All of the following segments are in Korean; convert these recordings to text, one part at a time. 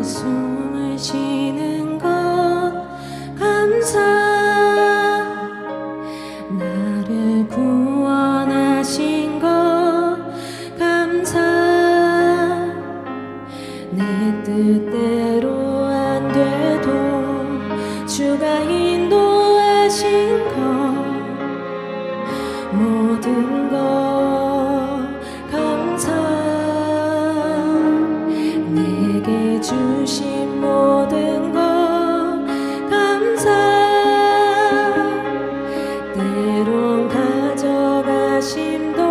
숨을 쉬는 것 감사. 나를 구원하신 것 감사. 내 뜻대로 안 돼도 주가 인도하신 것 모든 것 감사. 내게 주신 모든 것 감사. 때론 가져가심도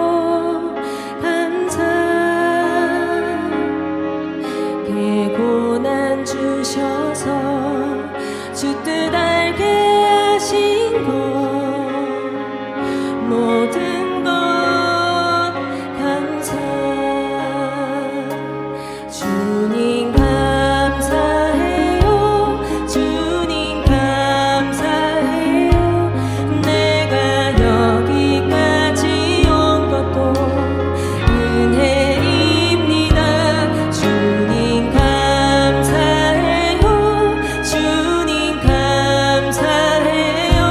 감사. 개고난 주셔서 주 뜻 알게 하신 것 모든 것 감사. 주님 감사해요. 주님 감사해요. 내가 여기까지 온 것도 은혜입니다. 주님 감사해요. 주님 감사해요.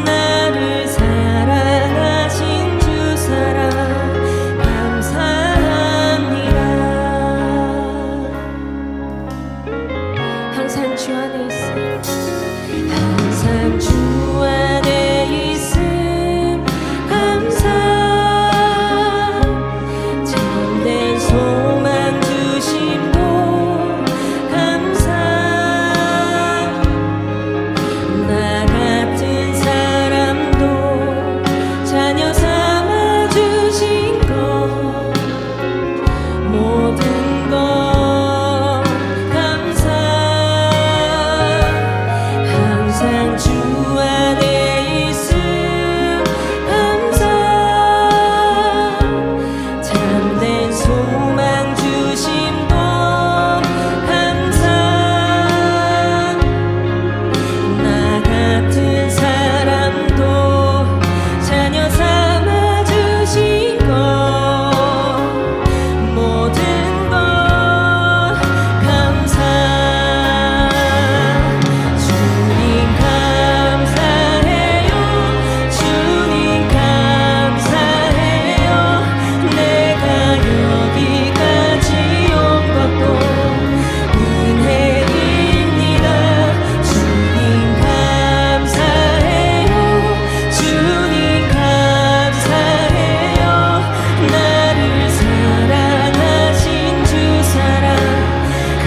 나를 사랑하신 주 사랑 감사합니다. 항상 주 안에 있음. 항상 주 안에 있음 감사. 참된 소망 주심도 감사. 나 같은 사람도 자녀 삼아 주신 것 모든 것 감사. 항상 주 안에 있음 감사. 참된 소망 주심도 감사. 나 같은 사람도 자녀 삼아 주신 것 모든 것 감사. 주님 감사해요. 주님 감사해요. 내가 여기까지 온 것도 은혜입니다. 주님 감사해요. 주님 감사해요. 나를 사랑하신 주 사랑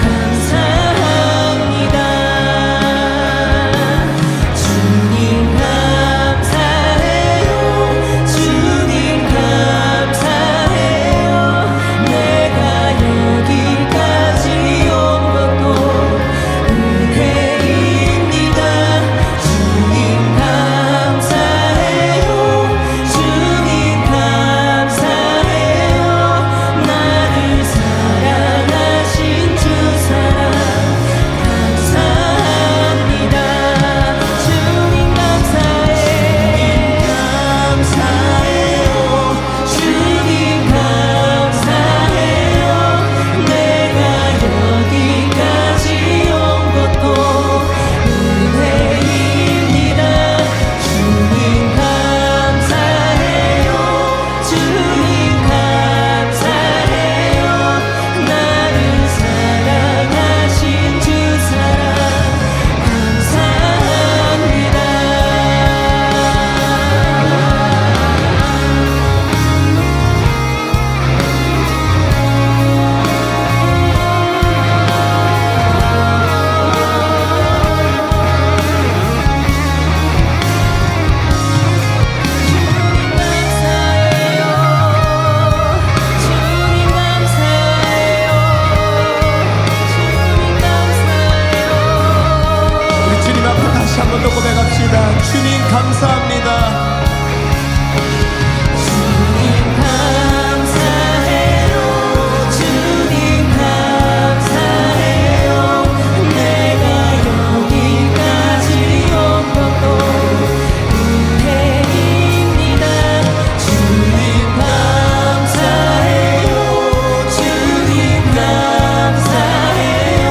감사합니다. 주님 감사해요. 주님 감사해요. 내가 여기까지 온 것도 은혜입니다. 주님 감사해요. 주님 감사해요. 나를 사랑하신 주 사랑 감사합니다. 주님 감사해요. 주님 감사해요. 내가 여기까지 온 것도 은혜입니다. 주님 감사해요. 주님 감사해요. 나를 사랑하신 주 사랑 감사합니다. 우리 주님 앞에 다시 한 번 더 고백합시다. 주님 감사합니다. 주님 감사해요. 주님 감사해요. 내가 여기까지 온 것도 은혜입니다. 주님 감사해요. 주님 감사해요.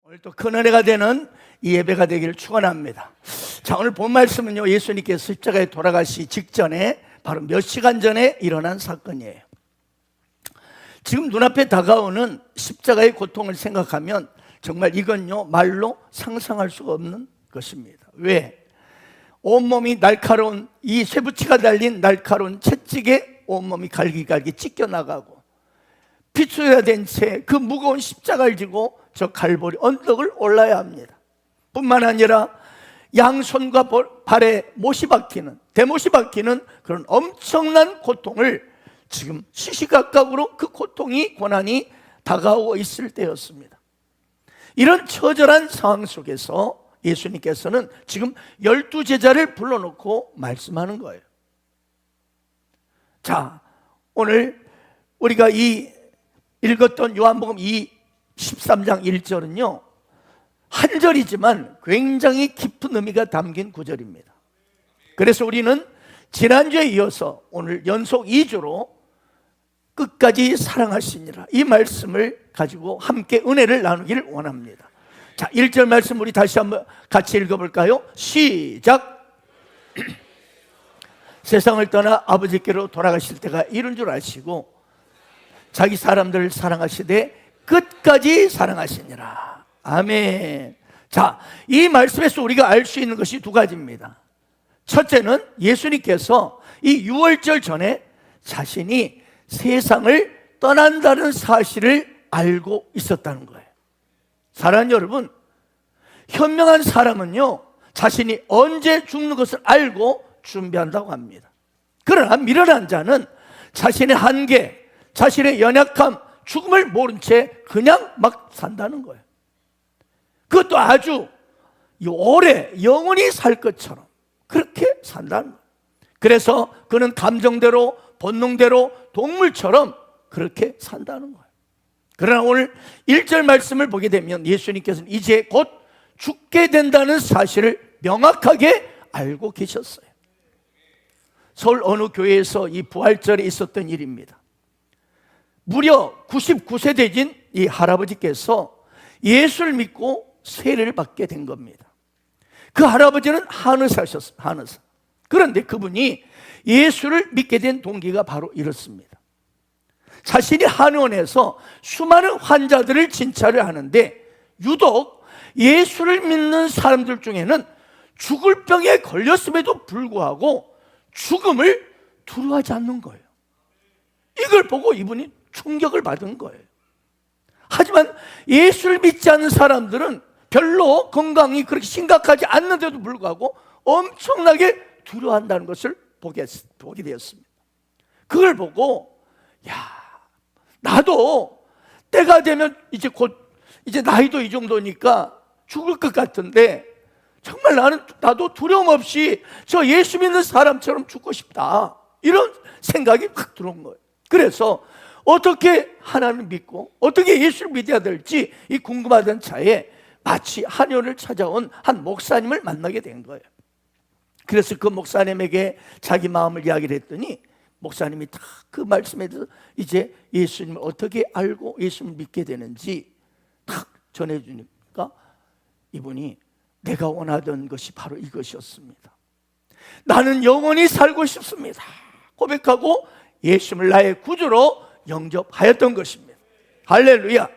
오늘 또 큰 은혜가 되는 이 예배가 되기를 축원합니다. 자, 오늘 본 말씀은요, 예수님께서 십자가에 돌아가시 직전에 바로 몇 시간 전에 일어난 사건이에요. 지금 눈앞에 다가오는 십자가의 고통을 생각하면 정말 이건요 말로 상상할 수가 없는 것입니다. 왜? 온몸이 날카로운 이 쇠붙이가 달린 날카로운 채찍에 온몸이 갈기갈기 찢겨나가고 피투가 된 채 그 무거운 십자가를 지고 저 갈보리 언덕을 올라야 합니다. 뿐만 아니라 양손과 발에 못이 박히는, 대못이 박히는 그런 엄청난 고통을 지금 시시각각으로 그 고통이 고난이 다가오고 있을 때였습니다. 이런 처절한 상황 속에서 예수님께서는 지금 12제자를 불러놓고 말씀하는 거예요. 자, 오늘 우리가 이 읽었던 요한복음 13장 1절은요 한 절이지만 굉장히 깊은 의미가 담긴 구절입니다. 그래서 우리는 지난주에 이어서 오늘 연속 2주로 끝까지 사랑하시니라 이 말씀을 가지고 함께 은혜를 나누기를 원합니다. 자, 1절 말씀 우리 다시 한번 같이 읽어볼까요? 시작. 세상을 떠나 아버지께로 돌아가실 때가 이른 줄 아시고 자기 사람들을 사랑하시되 끝까지 사랑하시니라. 아멘. 자, 이 말씀에서 우리가 알 수 있는 것이 두 가지입니다. 첫째는 예수님께서 이 유월절 전에 자신이 세상을 떠난다는 사실을 알고 있었다는 거예요. 사랑하는 여러분, 현명한 사람은요 자신이 언제 죽는 것을 알고 준비한다고 합니다. 그러나 미련한 자는 자신의 한계, 자신의 연약함, 죽음을 모른 채 그냥 막 산다는 거예요. 그것도 아주 오래 영원히 살 것처럼 그렇게 산다는 거예요. 그래서 그는 감정대로, 본능대로, 동물처럼 그렇게 산다는 거예요. 그러나 오늘 1절 말씀을 보게 되면 예수님께서는 이제 곧 죽게 된다는 사실을 명확하게 알고 계셨어요. 서울 어느 교회에서 이 부활절에 있었던 일입니다. 무려 99세 되신 이 할아버지께서 예수를 믿고 세례를 받게 된 겁니다. 그 할아버지는 한의사셨어요. 한의사. 그런데 그분이 예수를 믿게 된 동기가 바로 이렇습니다. 자신이 한의원에서 수많은 환자들을 진찰을 하는데 유독 예수를 믿는 사람들 중에는 죽을 병에 걸렸음에도 불구하고 죽음을 두려워하지 않는 거예요. 이걸 보고 이분이 충격을 받은 거예요. 하지만 예수를 믿지 않는 사람들은 별로 건강이 그렇게 심각하지 않는데도 불구하고 엄청나게 두려워한다는 것을 보게 되었습니다. 그걸 보고 나도 때가 되면 이제 나이도 이 정도니까 죽을 것 같은데 정말 나도 두려움 없이 저 예수 믿는 사람처럼 죽고 싶다, 이런 생각이 확 들어온 거예요. 그래서 어떻게 하나님을 믿고 어떻게 예수를 믿어야 될지 이 궁금하던 차에 마치 한의원을 찾아온 한 목사님을 만나게 된 거예요. 그래서 그 목사님에게 자기 마음을 이야기를 했더니 목사님이 다 그 말씀에 대해서 이제 예수님을 어떻게 알고 예수님을 믿게 되는지 딱 전해주니까 이분이 내가 원하던 것이 바로 이것이었습니다. 나는 영원히 살고 싶습니다 고백하고 예수님을 나의 구주로 영접하였던 것입니다. 할렐루야.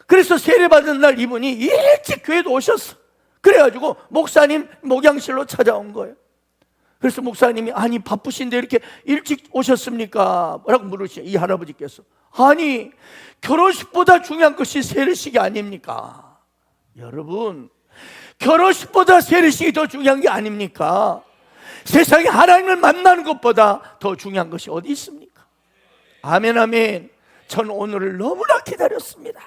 그래서 세례받은 날 이분이 일찍 교회도 오셨어. 그래가지고 목사님 목양실로 찾아온 거예요. 그래서 목사님이 아니 바쁘신데 이렇게 일찍 오셨습니까? 라고 물으시죠. 이 할아버지께서 아니 결혼식보다 중요한 것이 세례식이 아닙니까? 여러분, 결혼식보다 세례식이 더 중요한 게 아닙니까? 세상에 하나님을 만나는 것보다 더 중요한 것이 어디 있습니까? 아멘 아멘. 전 오늘을 너무나 기다렸습니다,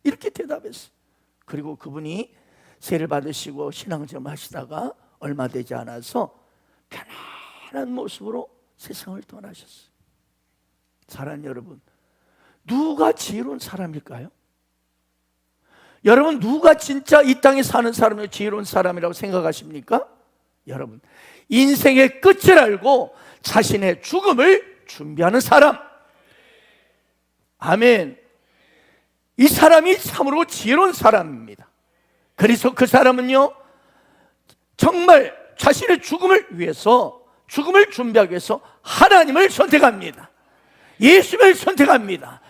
이렇게 대답했어요. 그리고 그분이 세례를 받으시고 신앙생활 하시다가 얼마 되지 않아서 편안한 모습으로 세상을 떠나셨어요. 사랑하는 여러분, 누가 지혜로운 사람일까요? 여러분, 누가 진짜 이 땅에 사는 사람이 지혜로운 사람이라고 생각하십니까? 여러분, 인생의 끝을 알고 자신의 죽음을 준비하는 사람. 아멘. 이 사람이 참으로 지혜로운 사람입니다. 그래서 그 사람은요, 정말 자신의 죽음을 위해서, 죽음을 준비하기 위해서 하나님을 선택합니다. 예수를 선택합니다.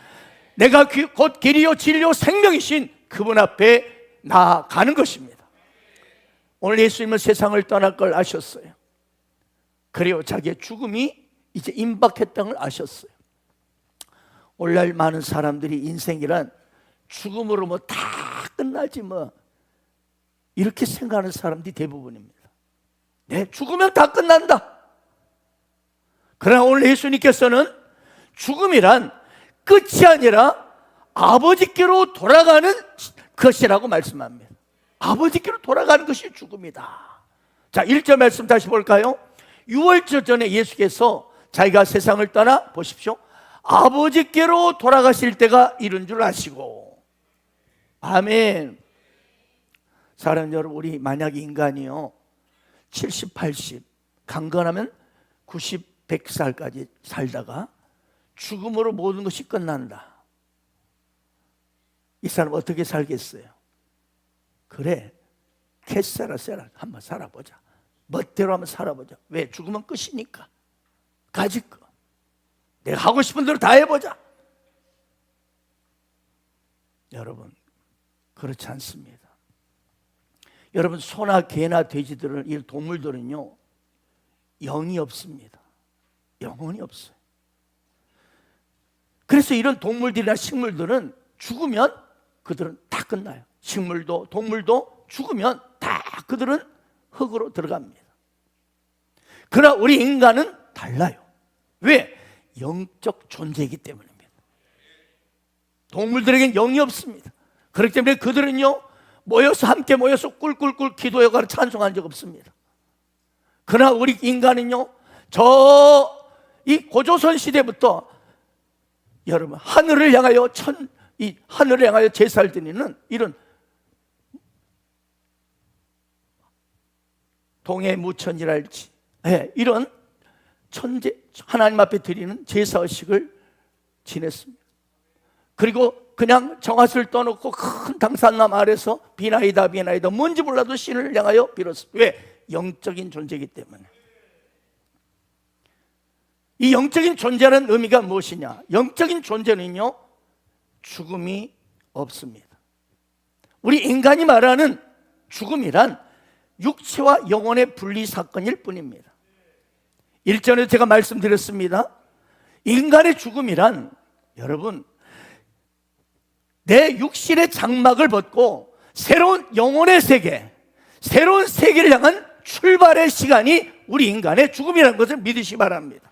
내가 곧 길이요 진리요 생명이신 그분 앞에 나아가는 것입니다. 오늘 예수님은 세상을 떠날 걸 아셨어요. 그리고 자기의 죽음이 이제 임박했다는 걸 아셨어요. 오늘날 많은 사람들이 인생이란 죽음으로 뭐 다 끝나지 뭐 이렇게 생각하는 사람들이 대부분입니다. 네, 죽으면 다 끝난다. 그러나 오늘 예수님께서는 죽음이란 끝이 아니라 아버지께로 돌아가는 것이라고 말씀합니다. 아버지께로 돌아가는 것이 죽음이다. 자, 1절 말씀 다시 볼까요? 6월절 전에 예수께서 자기가 세상을 떠나 보십시오, 아버지께로 돌아가실 때가 이른 줄 아시고. 아멘. 사랑 여러분, 우리 만약 인간이요 70, 80, 강건하면 90, 100살까지 살다가 죽음으로 모든 것이 끝난다. 이 사람 어떻게 살겠어요? 그래, 캐세라세라 한번 살아보자. 멋대로 한번 살아보자. 왜? 죽으면 끝이니까. 가지고 내가 하고 싶은 대로 다 해보자. 여러분, 그렇지 않습니다. 여러분, 소나 개나 돼지들은, 이 동물들은요 영이 없습니다. 영혼이 없어요. 그래서 이런 동물들이나 식물들은 죽으면 그들은 다 끝나요. 식물도 동물도 죽으면 다 그들은 흙으로 들어갑니다. 그러나 우리 인간은 달라요. 왜? 영적 존재이기 때문입니다. 동물들에겐 영이 없습니다. 그렇기 때문에 그들은요 함께 모여서 꿀꿀꿀 기도해가지고 찬송한 적 없습니다. 그러나 우리 인간은요, 이 고조선 시대부터 여러분 하늘을 향하여 하늘을 향하여 제사를 드리는 이런 동해무천이랄지, 이런 천재 하나님 앞에 드리는 제사의식을 지냈습니다. 그리고 그냥 정화수를 떠놓고 큰 당산나무 아래서 비나이다 비나이다 뭔지 몰라도 신을 향하여 빌었습니다. 왜? 영적인 존재이기 때문에. 이 영적인 존재라는 의미가 무엇이냐? 영적인 존재는요 죽음이 없습니다. 우리 인간이 말하는 죽음이란 육체와 영혼의 분리 사건일 뿐입니다. 일전에 제가 말씀드렸습니다. 인간의 죽음이란, 여러분, 내 육신의 장막을 벗고 새로운 영혼의 세계, 새로운 세계를 향한 출발의 시간이 우리 인간의 죽음이라는 것을 믿으시기 바랍니다.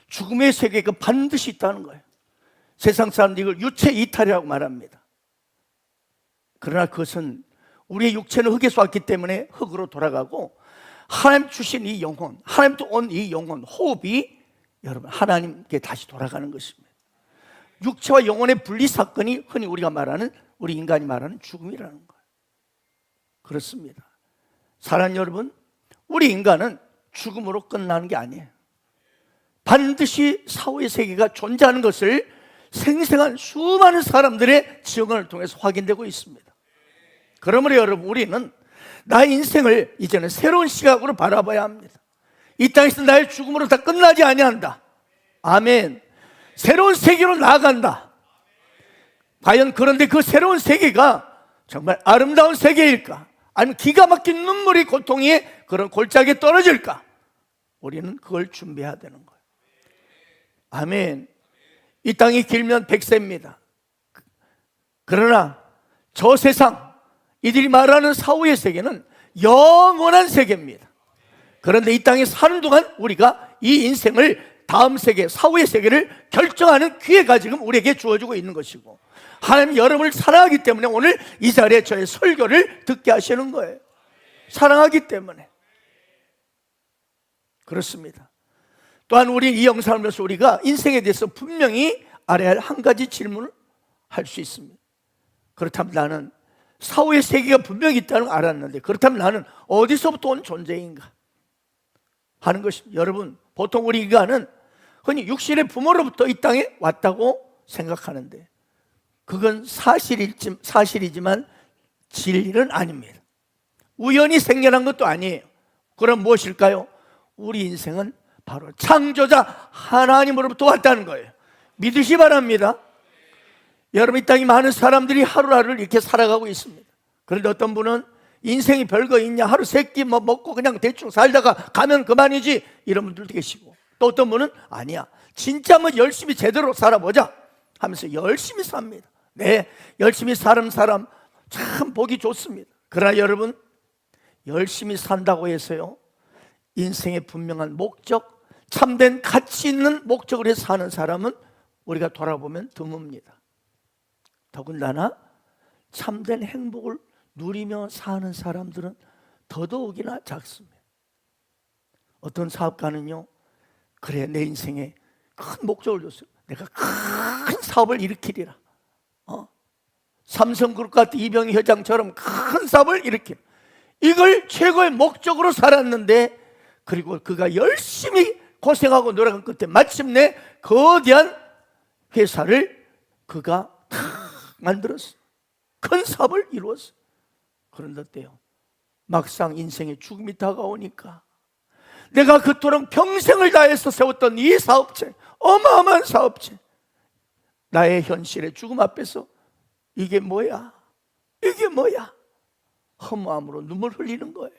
죽음의 세계가 반드시 있다는 거예요. 세상 사람들이 이걸 유체 이탈이라고 말합니다. 그러나 그것은 우리의 육체는 흙에서 왔기 때문에 흙으로 돌아가고, 하나님 주신 이 영혼, 하나님도 온 이 영혼, 호흡이 여러분 하나님께 다시 돌아가는 것입니다. 육체와 영혼의 분리 사건이 흔히 우리가 말하는, 우리 인간이 말하는 죽음이라는 거예요. 그렇습니다. 사랑하는 여러분, 우리 인간은 죽음으로 끝나는 게 아니에요. 반드시 사후의 세계가 존재하는 것을 생생한 수많은 사람들의 증언을 통해서 확인되고 있습니다. 그러므로 여러분, 우리는 나의 인생을 이제는 새로운 시각으로 바라봐야 합니다. 이 땅에서 나의 죽음으로 다 끝나지 아니한다. 아멘. 새로운 세계로 나아간다. 과연 그런데 그 새로운 세계가 정말 아름다운 세계일까? 아니면 기가 막힌 눈물이 고통의 그런 골짜기에 떨어질까? 우리는 그걸 준비해야 되는 거예요. 아멘. 이 땅이 길면 100세입니다. 그러나 저 세상, 이들이 말하는 사후의 세계는 영원한 세계입니다. 그런데 이 땅에 사는 동안 우리가 이 인생을 다음 세계, 사후의 세계를 결정하는 기회가 지금 우리에게 주어지고 있는 것이고, 하나님 여러분을 사랑하기 때문에 오늘 이 자리에 저의 설교를 듣게 하시는 거예요. 사랑하기 때문에. 그렇습니다. 또한 우리 이 영상을 보면서 우리가 인생에 대해서 분명히 알아야 할 한 가지 질문을 할 수 있습니다. 그렇다면 나는 사후의 세계가 분명히 있다는 걸 알았는데, 그렇다면 나는 어디서부터 온 존재인가 하는 것입니다. 여러분, 보통 우리 인간은 흔히 육신의 부모로부터 이 땅에 왔다고 생각하는데, 그건 사실이지만 진리는 아닙니다. 우연히 생겨난 것도 아니에요. 그럼 무엇일까요? 우리 인생은 바로 창조자 하나님으로부터 왔다는 거예요. 믿으시 바랍니다. 여러분, 이 땅에 많은 사람들이 하루하루를 이렇게 살아가고 있습니다. 그런데 어떤 분은 인생이 별거 있냐, 하루 세 끼 먹고 그냥 대충 살다가 가면 그만이지, 이런 분들도 계시고, 또 어떤 분은 아니야, 진짜 한번 열심히 제대로 살아보자 하면서 열심히 삽니다. 네, 열심히 사는 사람 참 보기 좋습니다. 그러나 여러분, 열심히 산다고 해서요, 인생의 분명한 목적, 참된 가치 있는 목적을 해서 사는 사람은 우리가 돌아보면 드뭅니다. 더군다나 참된 행복을 누리며 사는 사람들은 더더욱이나 작습니다. 어떤 사업가는요, 그래, 내 인생에 큰 목적을 줬어요. 내가 큰 사업을 일으키리라. 삼성그룹 같은 이병희 회장처럼 큰 사업을 일으키라. 이걸 최고의 목적으로 살았는데, 그리고 그가 열심히 고생하고 노력한 끝에 마침내 거대한 회사를 그가 탁 만들었어. 큰 사업을 이루었어. 그런데 어때요? 막상 인생의 죽음이 다가오니까 내가 그토록 평생을 다해서 세웠던 이 사업체, 어마어마한 사업체, 나의 현실의 죽음 앞에서 이게 뭐야? 이게 뭐야? 허무함으로 눈물 흘리는 거예요.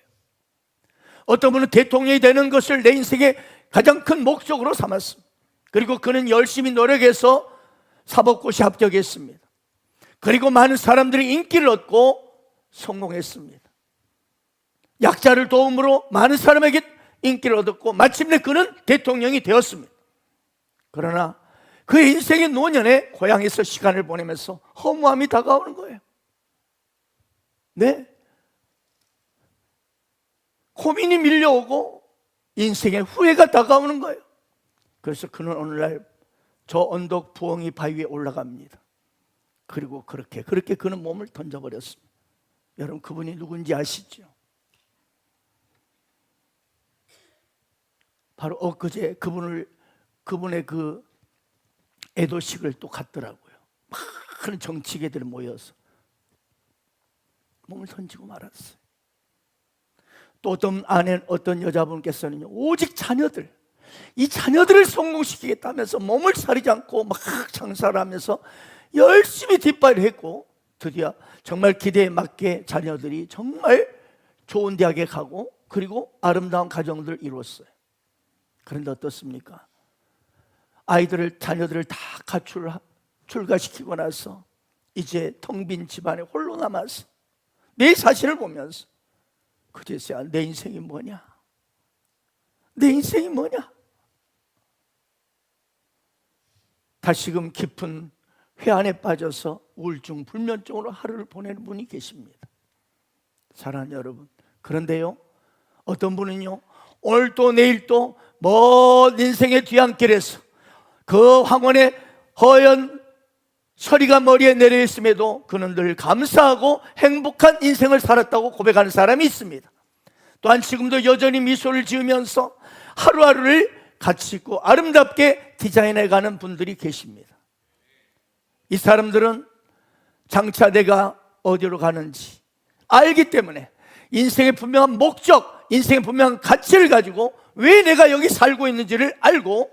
어떤 분은 대통령이 되는 것을 내 인생의 가장 큰 목적으로 삼았습니다. 그리고 그는 열심히 노력해서 사법고시 합격했습니다. 그리고 많은 사람들이 인기를 얻고 성공했습니다. 약자를 도움으로 많은 사람에게 인기를 얻었고 마침내 그는 대통령이 되었습니다. 그러나 그의 인생의 노년에 고향에서 시간을 보내면서 허무함이 다가오는 거예요. 네, 고민이 밀려오고 인생의 후회가 다가오는 거예요. 그래서 그는 오늘날 저 언덕 부엉이 바위에 올라갑니다. 그리고 그렇게 그는 몸을 던져버렸습니다. 여러분, 그분이 누군지 아시죠? 바로 엊그제 그분의 그 애도식을 또 갔더라고요. 많은 정치계들이 모여서 몸을 던지고 말았어요. 또 어떤 여자분께서는요, 오직 이 자녀들을 성공시키겠다면서 몸을 사리지 않고 막 장사를 하면서 열심히 뒷발을 했고, 드디어 정말 기대에 맞게 자녀들이 정말 좋은 대학에 가고 그리고 아름다운 가정들을 이루었어요. 그런데 어떻습니까? 자녀들을 다 출가시키고 나서 이제 텅 빈 집안에 홀로 남아서 내 자신을 보면서 그제서야 내 인생이 뭐냐? 내 인생이 뭐냐? 다시금 깊은 회한에 빠져서 우울증, 불면증으로 하루를 보내는 분이 계십니다. 사랑하는 여러분, 그런데요, 어떤 분은요, 오늘도 내일도 먼 인생의 뒤안길에서 그 황혼의 허연 서리가 머리에 내려 있음에도 그는 늘 감사하고 행복한 인생을 살았다고 고백하는 사람이 있습니다. 또한 지금도 여전히 미소를 지으면서 하루하루를 가치 있고 아름답게 디자인해가는 분들이 계십니다. 이 사람들은 장차 내가 어디로 가는지 알기 때문에 인생의 분명한 목적, 인생의 분명한 가치를 가지고 왜 내가 여기 살고 있는지를 알고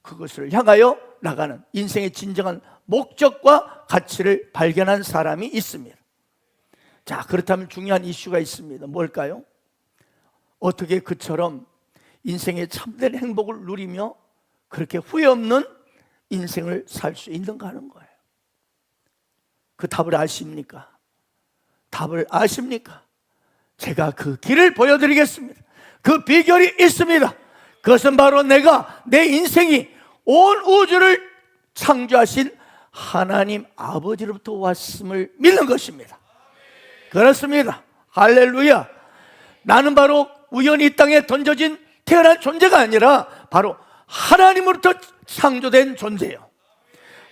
그것을 향하여 나가는 인생의 진정한 목적과 가치를 발견한 사람이 있습니다. 자, 그렇다면 중요한 이슈가 있습니다. 뭘까요? 어떻게 그처럼 인생의 참된 행복을 누리며 그렇게 후회 없는 인생을 살 수 있는가 하는 거예요. 그 답을 아십니까? 답을 아십니까? 제가 그 길을 보여드리겠습니다. 그 비결이 있습니다. 그것은 바로 내 인생이 온 우주를 창조하신 하나님 아버지로부터 왔음을 믿는 것입니다. 그렇습니다. 할렐루야. 나는 바로 우연히 이 땅에 태어난 존재가 아니라 바로 하나님으로부터 창조된 존재예요.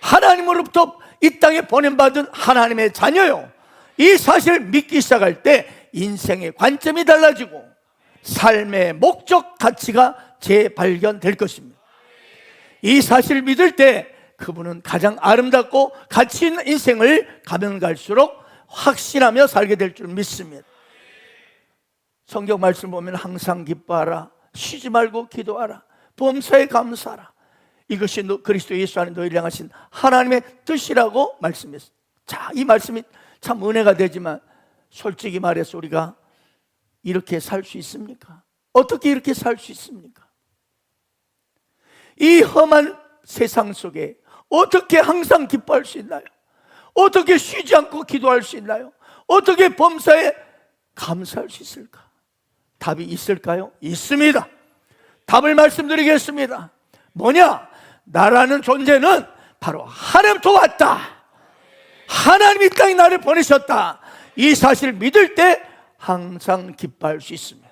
하나님으로부터 이 땅에 보냄받은 하나님의 자녀요. 이 사실을 믿기 시작할 때 인생의 관점이 달라지고 삶의 목적, 가치가 재발견될 것입니다. 이 사실을 믿을 때 그분은 가장 아름답고 가치 있는 인생을 가면 갈수록 확신하며 살게 될 줄 믿습니다. 성경 말씀 보면 항상 기뻐하라, 쉬지 말고 기도하라, 범사에 감사하라. 이것이 그리스도 예수 안에 너희를 향하신 하나님의 뜻이라고 말씀했습니다. 자, 이 말씀이 참 은혜가 되지만 솔직히 말해서 우리가 이렇게 살 수 있습니까? 어떻게 이렇게 살 수 있습니까? 이 험한 세상 속에 어떻게 항상 기뻐할 수 있나요? 어떻게 쉬지 않고 기도할 수 있나요? 어떻게 범사에 감사할 수 있을까? 답이 있을까요? 있습니다. 답을 말씀드리겠습니다. 뭐냐? 나라는 존재는 바로 하나님부터 왔다. 하나님이 땅에 나를 보내셨다. 이 사실을 믿을 때 항상 기뻐할 수 있습니다.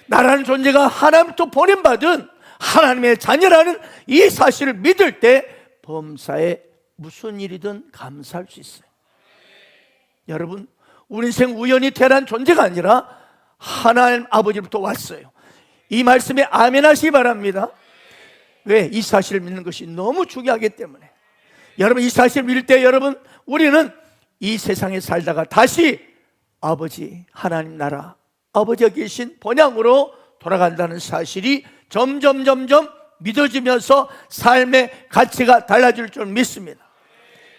나라는 존재가 하나님부터 보냄받은 하나님의 자녀라는 이 사실을 믿을 때 범사에 무슨 일이든 감사할 수 있어요. 여러분, 우리 인생 우연히 태어난 존재가 아니라 하나님 아버지로부터 왔어요. 이 말씀에 아멘 하시기 바랍니다. 왜? 이 사실을 믿는 것이 너무 중요하기 때문에. 여러분, 이 사실을 믿을 때 여러분, 우리는 이 세상에 살다가 다시 아버지 하나님 나라, 아버지가 계신 본향으로 돌아간다는 사실이 점점 믿어지면서 삶의 가치가 달라질 줄 믿습니다.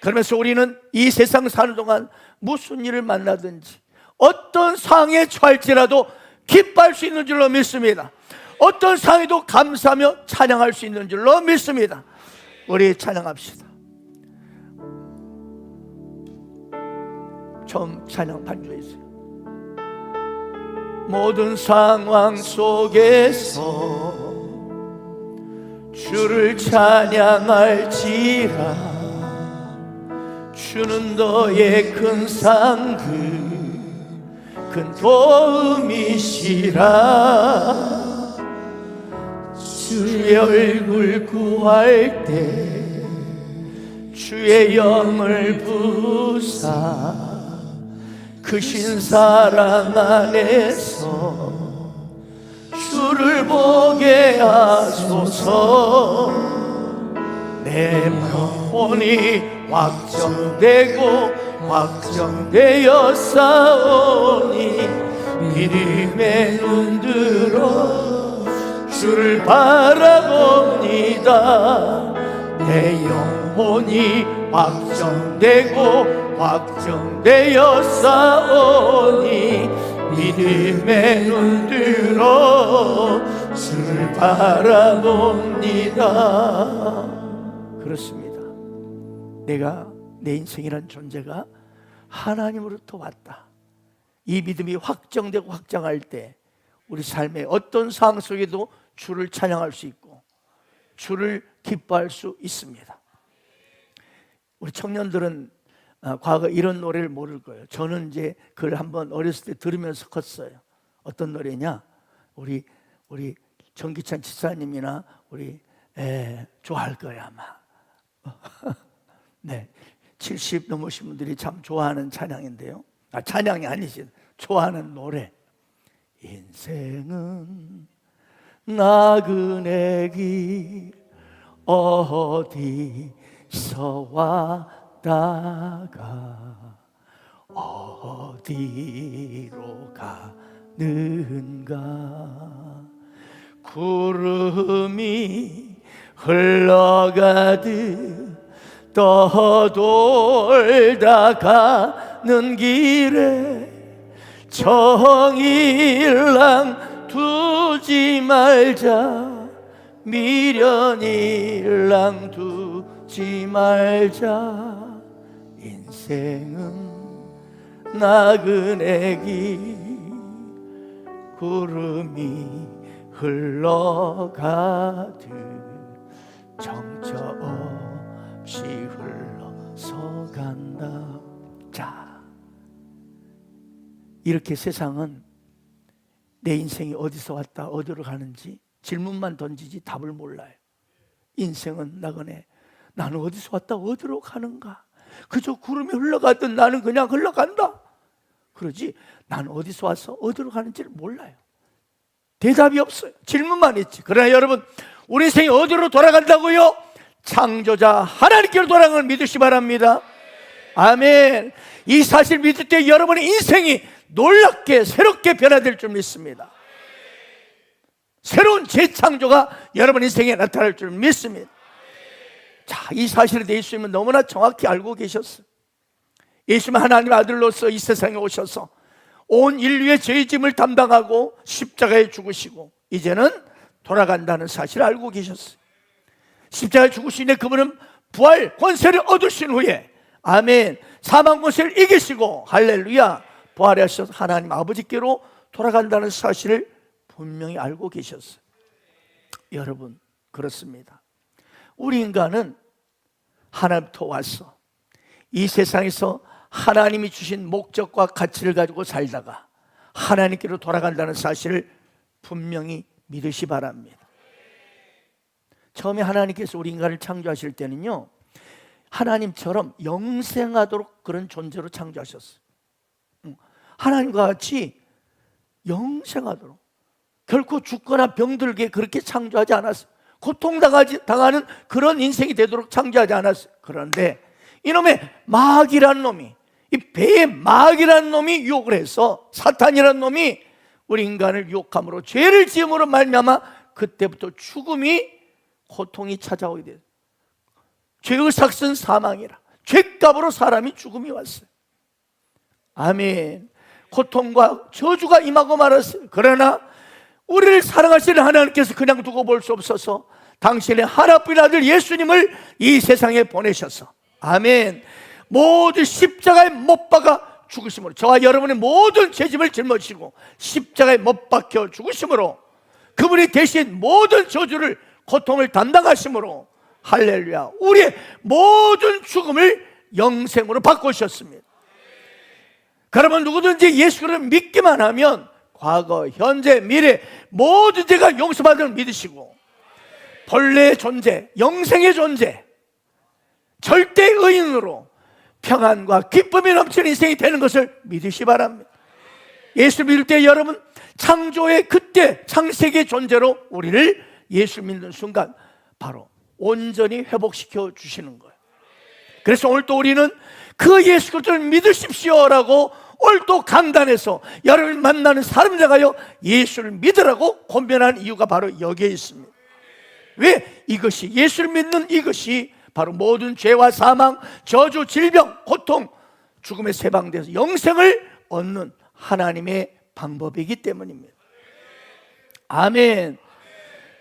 그러면서 우리는 이 세상 사는 동안 무슨 일을 만나든지 어떤 상황에 처할지라도 기뻐할 수 있는 줄로 믿습니다. 어떤 상황에도 감사하며 찬양할 수 있는 줄로 믿습니다. 우리 찬양합시다. 처음 찬양 반주했어요. 모든 상황 속에서 주를 찬양할지라. 주는 너의 큰 상급 큰 도움이시라. 주의 얼굴 구할 때 주의 영을 부사 크신 사랑 안에서 주를 보게 하소서. 내 영혼이 확정되고 확정되어 싸우니 믿음의 눈 들어 주를 바라봅니다. 내 영혼이 확정되고 확정되어 싸우니 믿음의 눈 들어 주를 바라봅니다. 그렇습니다. 내가 내 인생이란 존재가 하나님으로부터 왔다. 이 믿음이 확정되고 확장할 때 우리 삶의 어떤 상황 속에도 주를 찬양할 수 있고 주를 기뻐할 수 있습니다. 우리 청년들은 과거 이런 노래를 모를 거예요. 저는 이제 그걸 한번 어렸을 때 들으면서 컸어요. 어떤 노래냐? 우리 정기찬 지사님이나 우리 좋아할 거예요 아마. 네, 70 넘으신 분들이 참 좋아하는 찬양인데요. 찬양이 아니지, 좋아하는 노래. 인생은 나그네 길 어디서 왔다가 어디로 가는가. 구름이 흘러가듯 떠돌다 가는 길에 정일랑 두지 말자. 미련일랑 두지 말자. 인생은 나그네 길 구름이 흘러가듯 정처 없이 흘러서 간다. 자, 이렇게 세상은 내 인생이 어디서 왔다 어디로 가는지 질문만 던지지 답을 몰라요. 인생은 나그네, 나는 어디서 왔다 어디로 가는가. 그저 구름이 흘러가듯 나는 그냥 흘러간다 그러지 나는 어디서 와서 어디로 가는지를 몰라요. 대답이 없어요. 질문만 있지. 그러나 여러분, 우리 인생이 어디로 돌아간다고요? 창조자 하나님께로 돌아가는 걸 믿으시 바랍니다. 아멘. 이 사실 믿을 때 여러분의 인생이 놀랍게 새롭게 변화될 줄 믿습니다. 새로운 재창조가 여러분 인생에 나타날 줄 믿습니다. 자, 이 사실에 대해 예수님은 너무나 정확히 알고 계셨어요. 예수님은 하나님의 아들로서 이 세상에 오셔서 온 인류의 죄의 짐을 담당하고 십자가에 죽으시고 이제는 돌아간다는 사실을 알고 계셨어요. 십자가에 죽으시니 그분은 부활 권세를 얻으신 후에 아멘 사망 권세를 이기시고 할렐루야 부활하셔서 하나님 아버지께로 돌아간다는 사실을 분명히 알고 계셨어요. 여러분 그렇습니다. 우리 인간은 하나님부터 와서 이 세상에서 하나님이 주신 목적과 가치를 가지고 살다가 하나님께로 돌아간다는 사실을 분명히 믿으시 바랍니다. 처음에 하나님께서 우리 인간을 창조하실 때는요 하나님처럼 영생하도록 그런 존재로 창조하셨어요. 하나님과 같이 영생하도록 결코 죽거나 병들게 그렇게 창조하지 않았어요. 고통당하는 그런 인생이 되도록 창조하지 않았어요. 그런데 이놈의 마귀라는 놈이 이 배의 마귀라는 놈이 유혹을 해서 사탄이라는 놈이 우리 인간을 유혹함으로 죄를 지음으로 말미암아 그때부터 죽음이 고통이 찾아오게 돼요. 죄의 삭은 사망이라 죄값으로 사람이 죽음이 왔어요. 아멘. 고통과 저주가 임하고 말았어요. 그러나 우리를 사랑하시는 하나님께서 그냥 두고 볼 수 없어서 당신의 하나뿐인 아들 예수님을 이 세상에 보내셔서 아멘 모든 십자가에 못 박아 죽으심으로 저와 여러분의 모든 죄짐을 짊어지시고 십자가에 못 박혀 죽으심으로 그분이 대신 모든 저주를 고통을 담당하심으로 할렐루야 우리의 모든 죽음을 영생으로 바꾸셨습니다. 그러면 누구든지 예수를 믿기만 하면 과거, 현재, 미래 모든 죄가 용서받을 믿으시고 본래의 존재, 영생의 존재 절대 의인으로 평안과 기쁨이 넘치는 인생이 되는 것을 믿으시 바랍니다. 예수 믿을 때 여러분 창조의 그때 창세기의 존재로 우리를 예수 믿는 순간 바로 온전히 회복시켜 주시는 거예요. 그래서 오늘 또 우리는 그 예수 그리스도를 믿으십시오라고 오늘 또 강단에서 여러분을 만나는 사람들가요 예수를 믿으라고 권면한 이유가 바로 여기에 있습니다. 왜? 이것이 예수를 믿는 이것이 바로 모든 죄와 사망, 저주, 질병, 고통, 죽음에 해방돼서 영생을 얻는 하나님의 방법이기 때문입니다. 아멘.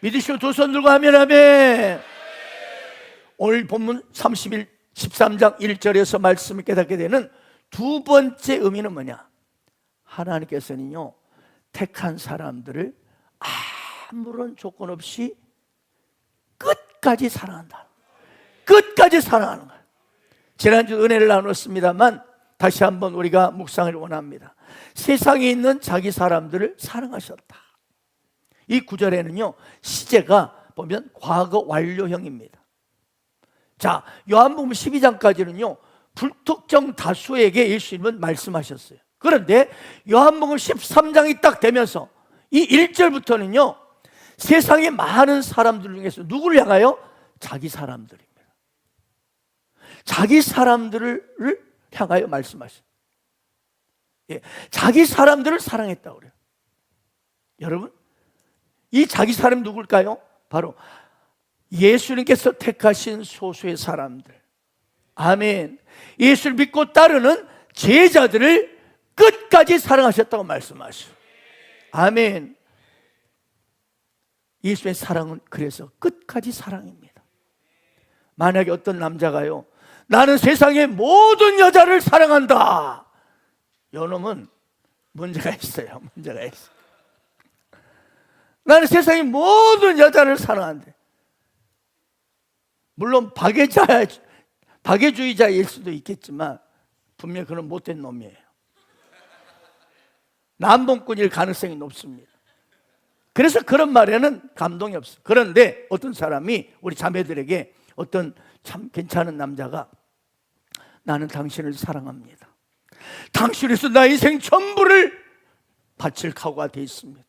믿으시고 두 손 들고 하면 아멘. 오늘 본문 13장 1절에서 말씀을 깨닫게 되는 두 번째 의미는 뭐냐? 하나님께서는요 택한 사람들을 아무런 조건 없이 끝까지 사랑한다. 끝까지 사랑하는 거예요. 지난주 은혜를 나눴습니다만 다시 한번 우리가 묵상을 원합니다. 세상에 있는 자기 사람들을 사랑하셨다. 이 구절에는요 시제가 보면 과거 완료형입니다. 자, 요한복음 12장까지는요 불특정 다수에게 예수님은 말씀하셨어요. 그런데 요한복음 13장이 딱 되면서 이 1절부터는요 세상의 많은 사람들 중에서 누구를 향하여? 자기 사람들입니다. 자기 사람들을 향하여 말씀하셨어요. 예, 자기 사람들을 사랑했다고 그래요. 여러분 이 자기 사람이 누굴까요? 바로 예수님께서 택하신 소수의 사람들. 아멘. 예수를 믿고 따르는 제자들을 끝까지 사랑하셨다고 말씀하시죠. 아멘. 예수의 사랑은 그래서 끝까지 사랑입니다. 만약에 어떤 남자가요 나는 세상의 모든 여자를 사랑한다, 이놈은 문제가 있어요. 문제가 있어요. 나는 세상의 모든 여자를 사랑한대. 물론 박애주의자일 수도 있겠지만 분명히 그는 못된 놈이에요. 남봉꾼일 가능성이 높습니다. 그래서 그런 말에는 감동이 없어요. 그런데 어떤 사람이 우리 자매들에게 어떤 참 괜찮은 남자가 나는 당신을 사랑합니다. 당신에서 나 인생 전부를 바칠 각오가 되어 있습니다.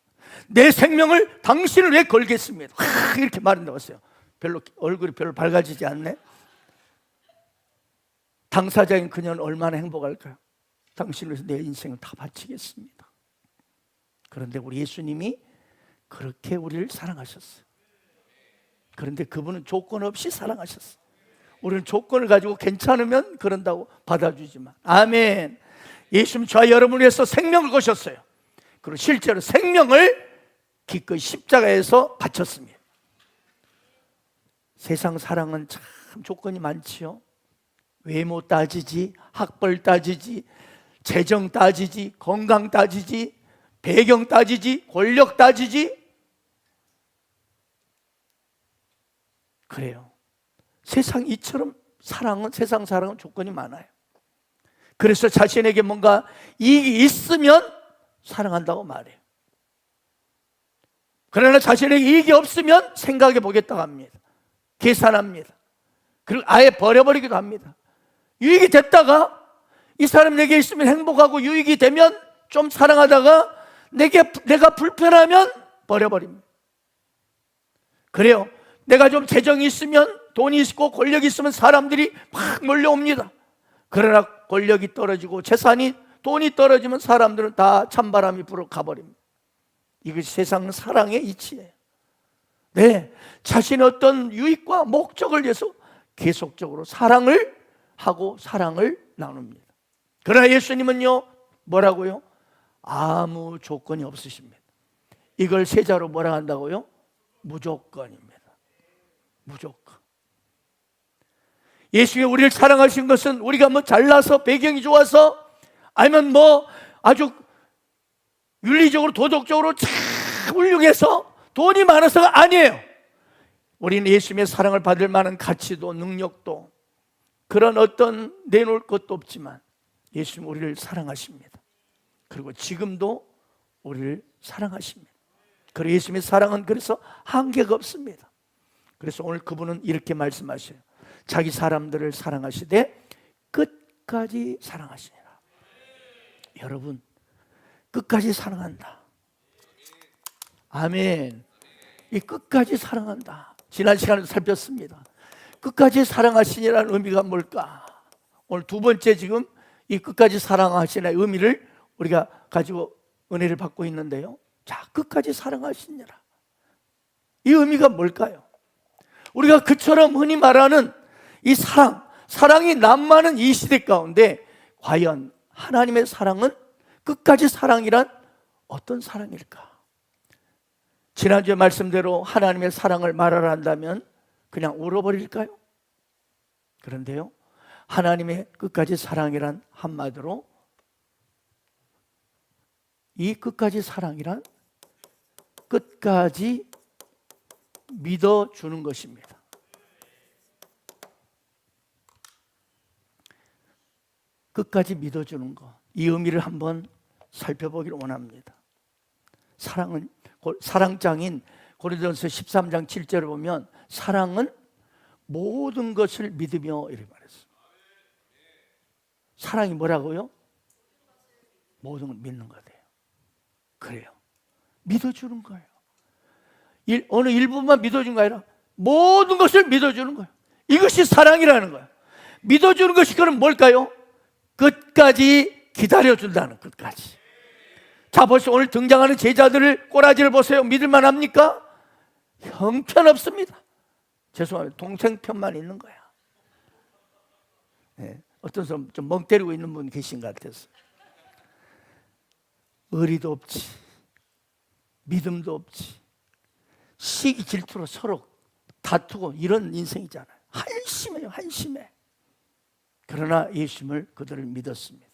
내 생명을 당신을 위해 걸겠습니다. 이렇게 말한다고 했어요. 별로 얼굴이 별로 밝아지지 않네. 당사자인 그녀는 얼마나 행복할까요? 당신을 위해서 내 인생을 다 바치겠습니다. 그런데 우리 예수님이 그렇게 우리를 사랑하셨어요. 그런데 그분은 조건 없이 사랑하셨어요. 우리는 조건을 가지고 괜찮으면 그런다고 받아주지만, 아멘. 예수님 저와 여러분을 위해서 생명을 거셨어요. 그리고 실제로 생명을 기꺼이 십자가에서 바쳤습니다. 세상 사랑은 참 조건이 많지요. 외모 따지지, 학벌 따지지, 재정 따지지, 건강 따지지, 배경 따지지, 권력 따지지. 그래요. 세상 이처럼 세상 사랑은 조건이 많아요. 그래서 자신에게 뭔가 이익이 있으면 사랑한다고 말해요. 그러나 자신에게 이익이 없으면 생각해 보겠다고 합니다. 계산합니다. 그리고 아예 버려버리기도 합니다. 유익이 됐다가 이 사람 내게 있으면 행복하고 유익이 되면 좀 사랑하다가 내가 불편하면 버려버립니다. 그래요. 내가 좀 재정이 있으면, 돈이 있고 권력이 있으면 사람들이 막 몰려옵니다. 그러나 권력이 떨어지고 돈이 떨어지면 사람들은 다 찬바람이 불어 가버립니다. 이것이 세상 사랑의 이치예요. 네, 자신의 어떤 유익과 목적을 위해서 계속적으로 사랑을 하고 사랑을 나눕니다. 그러나 예수님은요, 뭐라고요? 아무 조건이 없으십니다. 이걸 세자로 뭐라 한다고요? 무조건입니다. 무조건. 예수님이 우리를 사랑하신 것은 우리가 뭐 잘나서 배경이 좋아서 아니면 뭐 아주 윤리적으로 도덕적으로 참 훌륭해서 돈이 많아서가 아니에요. 우리는 예수님의 사랑을 받을 만한 가치도 능력도 그런 어떤 내놓을 것도 없지만 예수님 우리를 사랑하십니다. 그리고 지금도 우리를 사랑하십니다. 그리고 예수님의 사랑은 그래서 한계가 없습니다. 그래서 오늘 그분은 이렇게 말씀하셔요. 자기 사람들을 사랑하시되 끝까지 사랑하시니라. 여러분, 끝까지 사랑한다. 아멘. 이 끝까지 사랑한다. 지난 시간에 살폈습니다. 끝까지 사랑하시니라는 의미가 뭘까? 오늘 두 번째 지금 이 끝까지 사랑하시니라의 의미를 우리가 가지고 은혜를 받고 있는데요. 자, 끝까지 사랑하시니라. 이 의미가 뭘까요? 우리가 그처럼 흔히 말하는 이 사랑이 난무하는 이 시대 가운데 과연 하나님의 사랑은 끝까지 사랑이란 어떤 사랑일까? 지난주에 말씀대로 하나님의 사랑을 말하라 한다면 그냥 울어버릴까요? 그런데요, 하나님의 끝까지 사랑이란 한마디로 이 끝까지 사랑이란 끝까지 믿어주는 것입니다. 끝까지 믿어주는 것, 이 의미를 한번 살펴보기를 원합니다. 사랑장인 고린도전서 13장 7절을 보면 사랑은 모든 것을 믿으며 이렇게 말했어요. 사랑이 뭐라고요? 모든 걸 믿는 거예요. 그래요. 믿어주는 거예요. 어느 일부만 믿어주는 거 아니라 모든 것을 믿어주는 거예요. 이것이 사랑이라는 거예요. 믿어주는 것이 그럼 뭘까요? 끝까지 기다려준다는, 끝까지. 자, 벌써 오늘 등장하는 제자들을 꼬라지를 보세요. 믿을만 합니까? 형편없습니다. 죄송합니다. 동생 편만 있는 거야. 네, 어떤 사람 좀 멍 때리고 있는 분 계신 것 같아서. 의리도 없지, 믿음도 없지, 시기 질투로 서로 다투고 이런 인생이잖아요. 한심해요, 한심해. 그러나 예수님을 그들을 믿었습니다.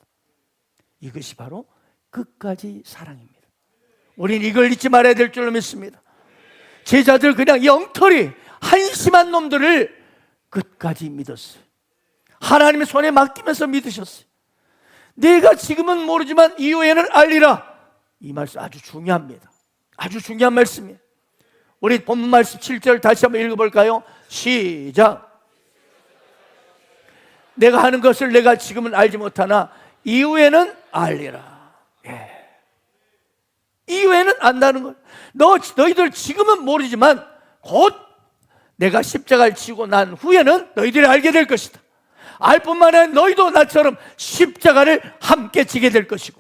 이것이 바로 끝까지 사랑입니다. 우리는 이걸 잊지 말아야 될 줄로 믿습니다. 제자들 그냥 영털이 한심한 놈들을 끝까지 믿었어요. 하나님의 손에 맡기면서 믿으셨어요. 내가 지금은 모르지만 이후에는 알리라. 이 말씀 아주 중요합니다. 아주 중요한 말씀이에요. 우리 본문 말씀 7절 다시 한번 읽어볼까요? 시작. 내가 하는 것을 내가 지금은 알지 못하나 이후에는 알리라. 예. 이후에는 안다는 것. 너희들 지금은 모르지만 곧 내가 십자가를 지고 난 후에는 너희들이 알게 될 것이다. 알 뿐만 아니라 너희도 나처럼 십자가를 함께 지게 될 것이고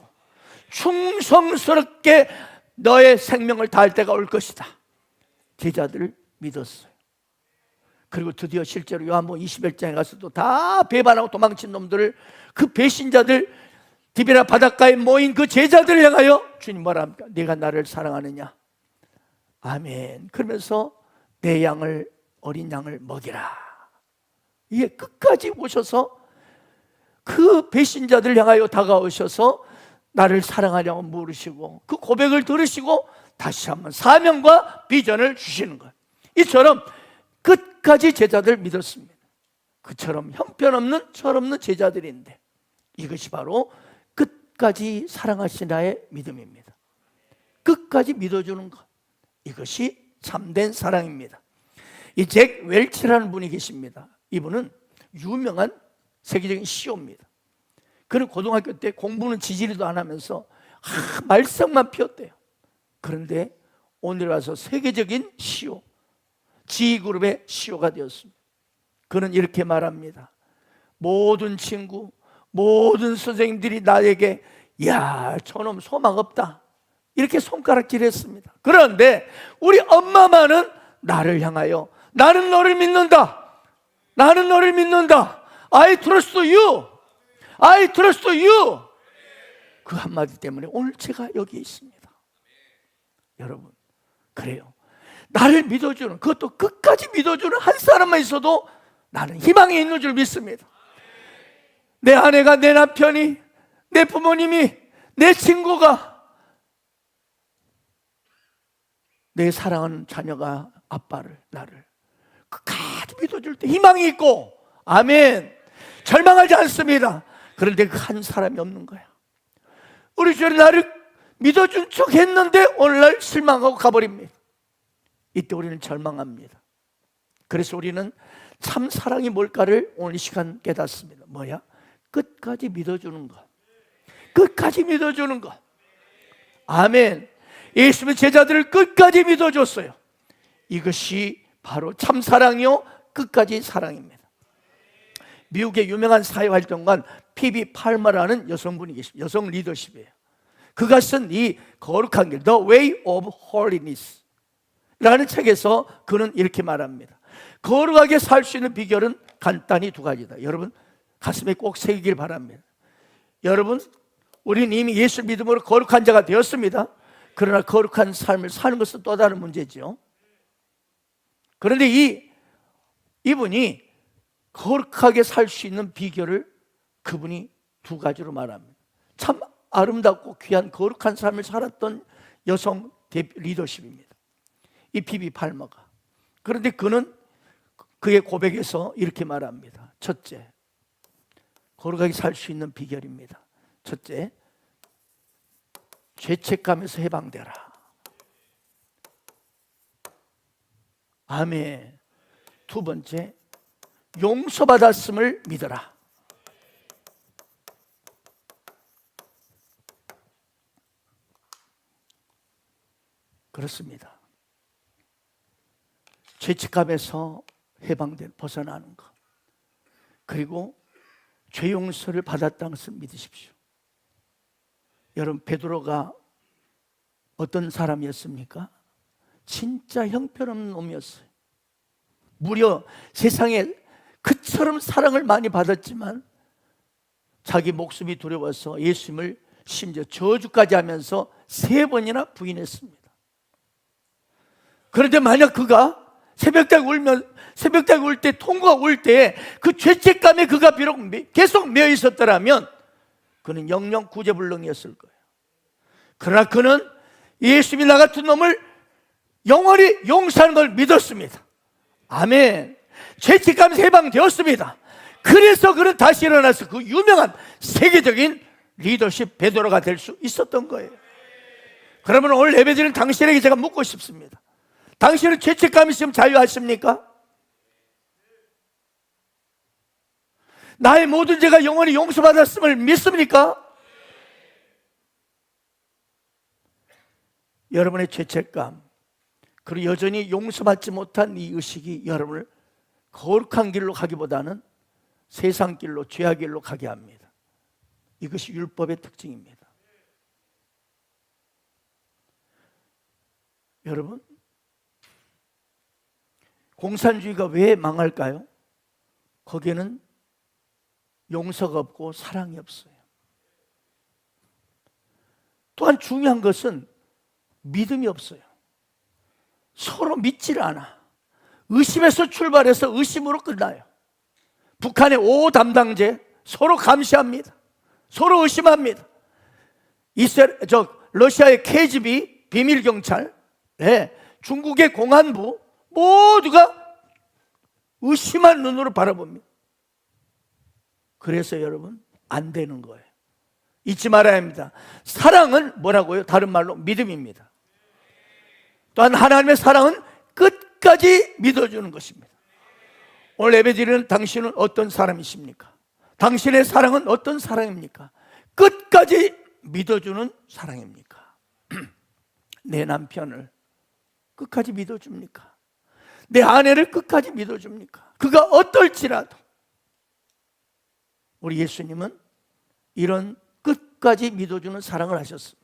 충성스럽게 너의 생명을 다할 때가 올 것이다. 제자들을 믿었어요. 그리고 드디어 실제로 요한복음 21장에 가서도 다 배반하고 도망친 놈들을, 그 배신자들, 디베라 바닷가에 모인 그 제자들을 향하여 주님 뭐라 합니까? 네가 나를 사랑하느냐? 아멘. 그러면서 내 양을, 어린 양을 먹이라. 이게 끝까지 오셔서 그 배신자들 향하여 다가오셔서 나를 사랑하냐고 물으시고 그 고백을 들으시고 다시 한번 사명과 비전을 주시는 거예요. 이처럼 끝까지 제자들 믿었습니다. 그처럼 형편없는 철없는 제자들인데 이것이 바로 끝까지 사랑하시나의 믿음입니다. 끝까지 믿어주는 것, 이것이 참된 사랑입니다. 이 잭 웰치라는 분이 계십니다. 이분은 유명한 세계적인 시호입니다. 그는 고등학교 때 공부는 지지리도 안 하면서 말썽만 피웠대요. 그런데 오늘 와서 세계적인 시호, G그룹의 시호가 되었습니다. 그는 이렇게 말합니다. 모든 친구, 모든 선생님들이 나에게 야, 저놈 소망 없다, 이렇게 손가락질 했습니다. 그런데 우리 엄마만은 나를 향하여 나는 너를 믿는다, 나는 너를 믿는다, I trust you, I trust you, 그 한마디 때문에 오늘 제가 여기 있습니다. 여러분, 그래요. 나를 믿어주는, 그것도 끝까지 믿어주는 한 사람만 있어도 나는 희망이 있는 줄 믿습니다. 내 아내가, 내 남편이, 내 부모님이, 내 친구가, 내 사랑하는 자녀가 아빠를, 나를 끝까지 믿어줄 때 희망이 있고, 아멘, 절망하지 않습니다. 그런데 그 한 사람이 없는 거야. 우리 주님 나를 믿어준 척 했는데 오늘날 실망하고 가버립니다. 이때 우리는 절망합니다. 그래서 우리는 참 사랑이 뭘까를 오늘 이 시간 깨닫습니다. 뭐야? 끝까지 믿어주는 것, 끝까지 믿어주는 것. 아멘. 예수님은 제자들을 끝까지 믿어줬어요. 이것이 바로 참 사랑이요 끝까지 사랑입니다. 미국의 유명한 사회활동가 피비 팔머라는 여성분이 계십니다. 여성 리더십이에요. 그가 쓴 이 거룩한 길, The Way of Holiness 라는 책에서 그는 이렇게 말합니다. 거룩하게 살 수 있는 비결은 간단히 두 가지다. 여러분 가슴에 꼭 새기길 바랍니다. 여러분, 우리는 이미 예수 믿음으로 거룩한 자가 되었습니다. 그러나 거룩한 삶을 사는 것은 또 다른 문제죠. 그런데 이분이 거룩하게 살 수 있는 비결을 그분이 두 가지로 말합니다. 참 아름답고 귀한 거룩한 삶을 살았던 여성 리더십입니다. 이 피비 팔머가. 그런데 그는 그의 고백에서 이렇게 말합니다. 첫째, 거룩하게 살 수 있는 비결입니다. 첫째, 죄책감에서 해방되라. 아멘. 두 번째, 용서받았음을 믿어라. 그렇습니다. 죄책감에서 벗어나는 것, 그리고 죄 용서를 받았다는 것을 믿으십시오. 여러분, 베드로가 어떤 사람이었습니까? 진짜 형편없는 놈이었어요. 무려 세상에 그처럼 사랑을 많이 받았지만 자기 목숨이 두려워서 예수님을 심지어 저주까지 하면서 3번이나 부인했습니다. 그런데 만약 그가 새벽닭 울 때, 통곡가 울 때 그 죄책감에 그가 비록 계속 매여 있었더라면 그는 영영 구제불능이었을 거예요. 그러나 그는 예수님이 나 같은 놈을 영원히 용서하는 걸 믿었습니다. 아멘. 죄책감에서 해방되었습니다. 그래서 그는 다시 일어나서 그 유명한 세계적인 리더십 베드로가 될 수 있었던 거예요. 그러면 오늘 예배드리는 당신에게 제가 묻고 싶습니다. 당신은 죄책감이 있으면 자유하십니까? 나의 모든 죄가 영원히 용서받았음을 믿습니까? 여러분의 죄책감, 그리고 여전히 용서받지 못한 이 의식이 여러분을 거룩한 길로 가기보다는 세상 길로, 죄악 길로 가게 합니다. 이것이 율법의 특징입니다. 여러분, 공산주의가 왜 망할까요? 거기에는 용서가 없고 사랑이 없어요. 또한 중요한 것은 믿음이 없어요. 서로 믿지를 않아. 의심에서 출발해서 의심으로 끝나요. 북한의 5 담당제 서로 감시합니다. 서로 의심합니다. 러시아의 KGB 비밀경찰, 중국의 공안부 모두가 의심한 눈으로 바라봅니다. 그래서 여러분 안 되는 거예요. 잊지 말아야 합니다. 사랑은 뭐라고요? 다른 말로 믿음입니다. 또한 하나님의 사랑은 끝까지 믿어주는 것입니다. 오늘 예배드리는 당신은 어떤 사람이십니까? 당신의 사랑은 어떤 사랑입니까? 끝까지 믿어주는 사랑입니까? 내 남편을 끝까지 믿어줍니까? 내 아내를 끝까지 믿어줍니까? 그가 어떨지라도. 우리 예수님은 이런 끝까지 믿어주는 사랑을 하셨습니다.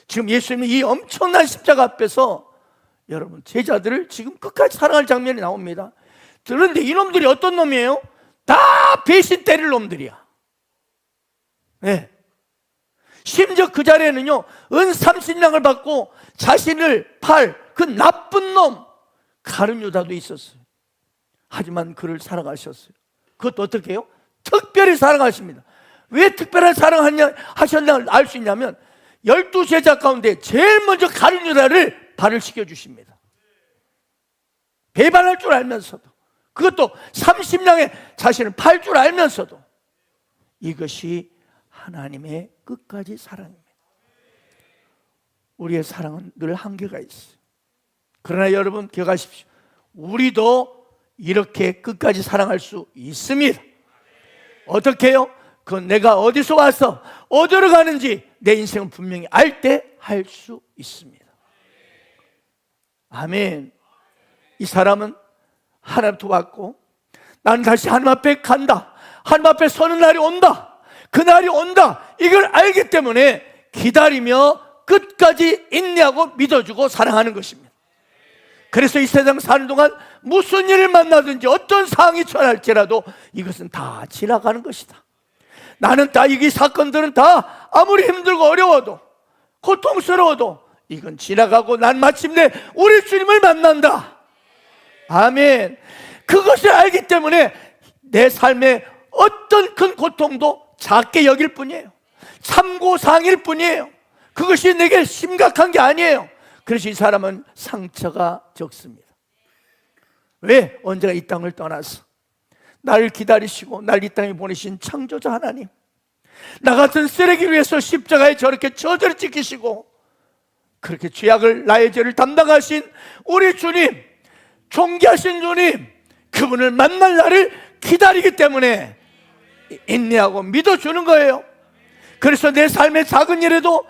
지금 예수님은 이 엄청난 십자가 앞에서 여러분 제자들을 지금 끝까지 사랑할 장면이 나옵니다. 그런데 이놈들이 어떤 놈이에요? 다 배신 때릴 놈들이야. 심지어 그 자리에는요, 은 30냥을 받고 자신을 팔 그 나쁜 놈 가룟 유다도 있었어요. 하지만 그를 사랑하셨어요. 그것도 어떻게 해요? 특별히 사랑하십니다. 왜 특별한 사랑을 하셨나 알 수 있냐면 12제자 가운데 제일 먼저 가룟 유다를 발을 시켜주십니다. 배반할 줄 알면서도, 그것도 30냥에 자신을 팔 줄 알면서도. 이것이 하나님의 끝까지 사랑입니다. 우리의 사랑은 늘 한계가 있어요. 그러나 여러분 기억하십시오. 우리도 이렇게 끝까지 사랑할 수 있습니다. 어떻게 해요? 그건 내가 어디서 와서 어디로 가는지 내 인생은 분명히 알 때 할 수 있습니다. 아멘. 이 사람은 하나님 도왔고 나는 다시 하나님 앞에 간다, 하나님 앞에 서는 날이 온다, 그날이 온다, 이걸 알기 때문에 기다리며 끝까지 인내하고 믿어주고 사랑하는 것입니다. 그래서 이 세상 사는 동안 무슨 일을 만나든지 어떤 상황이 처할지라도 이것은 다 지나가는 것이다. 나는 다 이 사건들은 다 아무리 힘들고 어려워도 고통스러워도 이건 지나가고 난 마침내 우리 주님을 만난다. 아멘. 그것을 알기 때문에 내 삶에 어떤 큰 고통도 작게 여길 뿐이에요. 참고사항일 뿐이에요. 그것이 내게 심각한 게 아니에요. 그래서 이 사람은 상처가 적습니다. 왜? 언제가 이 땅을 떠나서 나를 기다리시고 날 이 땅에 보내신 창조자 하나님, 나 같은 쓰레기를 위해서 십자가에 저렇게 저절을 지키시고 그렇게 죄악을, 나의 죄를 담당하신 우리 주님, 존귀하신 주님, 그분을 만날 날을 기다리기 때문에 인내하고 믿어주는 거예요. 그래서 내 삶의 작은 일에도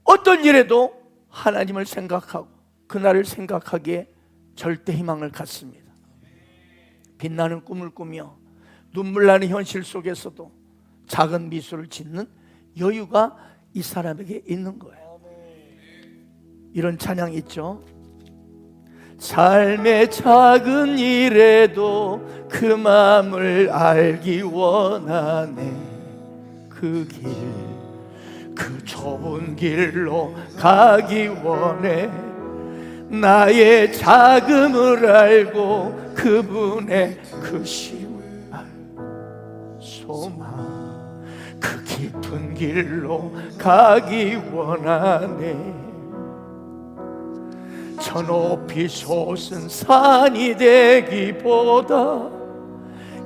어떤 일에도 하나님을 생각하고 그날을 생각하기에 절대 희망을 갖습니다. 빛나는 꿈을 꾸며 눈물 나는 현실 속에서도 작은 미소를 짓는 여유가 이 사람에게 있는 거예요. 이런 찬양이 있죠. 삶의 작은 일에도 그 마음을 알기 원하네. 그 길, 그 좁은 길로 가기 원해. 나의 자금을 알고 그분의 크심을 알고 소망, 그 깊은 길로 가기 원하네. 저 높이 솟은 산이 되기보다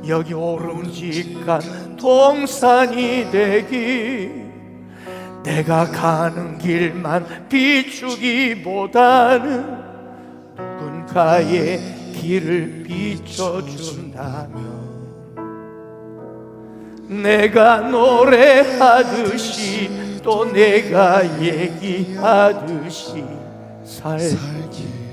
여기 오름직한 동산이 되기, 내가 가는 길만 비추기보다는 누군가의 길을 비춰준다면, 내가 노래하듯이 또 내가 얘기하듯이 살기.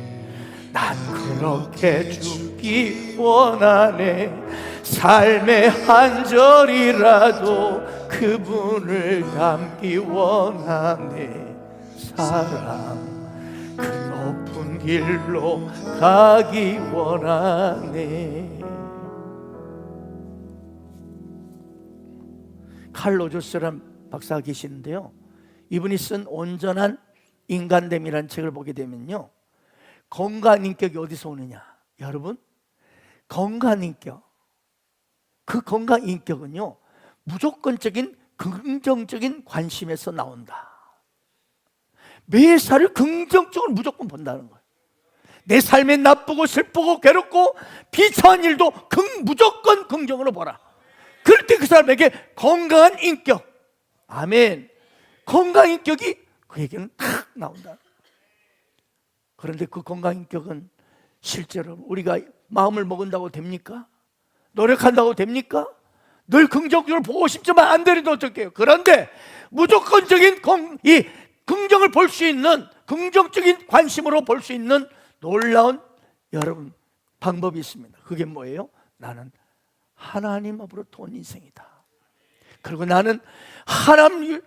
난 그렇게 죽기 원하네. 삶의 한 절이라도 그분을 닮기 원하네. 사랑 그 높은 길로 가기 원하네. 칼 로저스라는 박사가 계시는데요, 이분이 쓴 온전한 인간됨이라는 책을 보게 되면요, 건강한 인격이 어디서 오느냐? 여러분, 건강한 인격, 그 건강한 인격은요, 무조건적인 긍정적인 관심에서 나온다. 매사를 긍정적으로 무조건 본다는 거예요. 내 삶에 나쁘고 슬프고 괴롭고 비참한 일도 무조건 긍정으로 보라. 그럴 때 그 사람에게 건강한 인격, 아멘, 건강한 인격이 그에게는 탁 나온다. 그런데 그 건강한 인격은 실제로 우리가 마음을 먹은다고 됩니까? 노력한다고 됩니까? 늘 긍정적으로 보고 싶지만 안 되는데 어떡해요? 그런데 무조건적인 이 긍정을 볼 수 있는, 긍정적인 관심으로 볼 수 있는 놀라운 여러분 방법이 있습니다. 그게 뭐예요? 나는 하나님 앞으로 돈 인생이다. 그리고 나는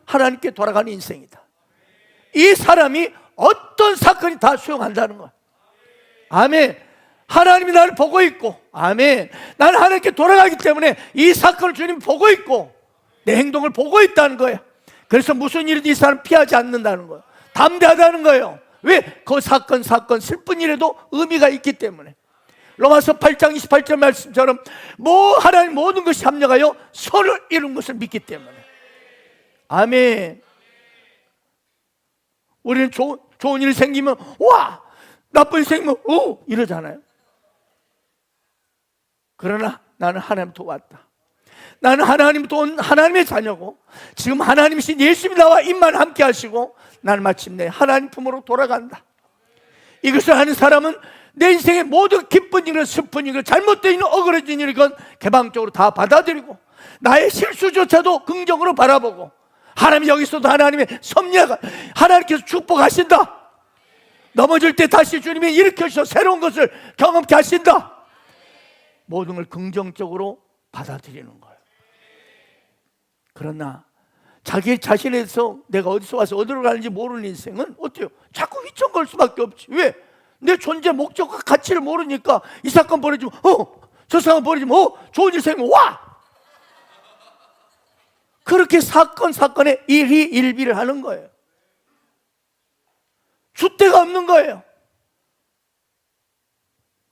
하나님께 돌아가는 인생이다. 이 사람이 어떤 사건이 다 수용한다는 거야. 아멘. 하나님이 나를 보고 있고, 아멘, 나는 하나님께 돌아가기 때문에 이 사건을 주님이 보고 있고 내 행동을 보고 있다는 거예요. 그래서 무슨 일이든 이 사람 피하지 않는다는 거예요. 담대하다는 거예요. 왜? 그 사건 슬픈 일에도 의미가 있기 때문에. 로마서 8장 28절 말씀처럼 하나님 모든 것이 합력하여 선을 이룬 것을 믿기 때문에. 아멘. 우리는 좋은 일 생기면 와, 나쁜 일 생기면 오 이러잖아요. 그러나 나는 하나님부터 왔다. 나는 하나님부터 온 하나님의 자녀고, 지금 하나님이신 예수님이 나와 입만 함께 하시고 나는 마침내 하나님 품으로 돌아간다. 이것을 하는 사람은 내 인생의 모든 기쁜 일과 슬픈 일과 잘못된 일, 억울해진 일건 개방적으로 다 받아들이고 나의 실수조차도 긍정으로 바라보고, 하나님 여기서도 하나님의 섭리가, 하나님께서 축복하신다. 넘어질 때 다시 주님이 일으켜서 새로운 것을 경험케 하신다. 모든 걸 긍정적으로 받아들이는 거예요. 그러나 자기 자신에 대해서 내가 어디서 와서 어디로 가는지 모르는 인생은 어때요? 자꾸 휘청거릴 수밖에 없지. 왜? 내 존재 목적과 가치를 모르니까 이 사건 벌어지면 저 사건 벌어지면 좋은 일 생기면 와! 그렇게 사건에 일희일비를 하는 거예요. 줏대가 없는 거예요.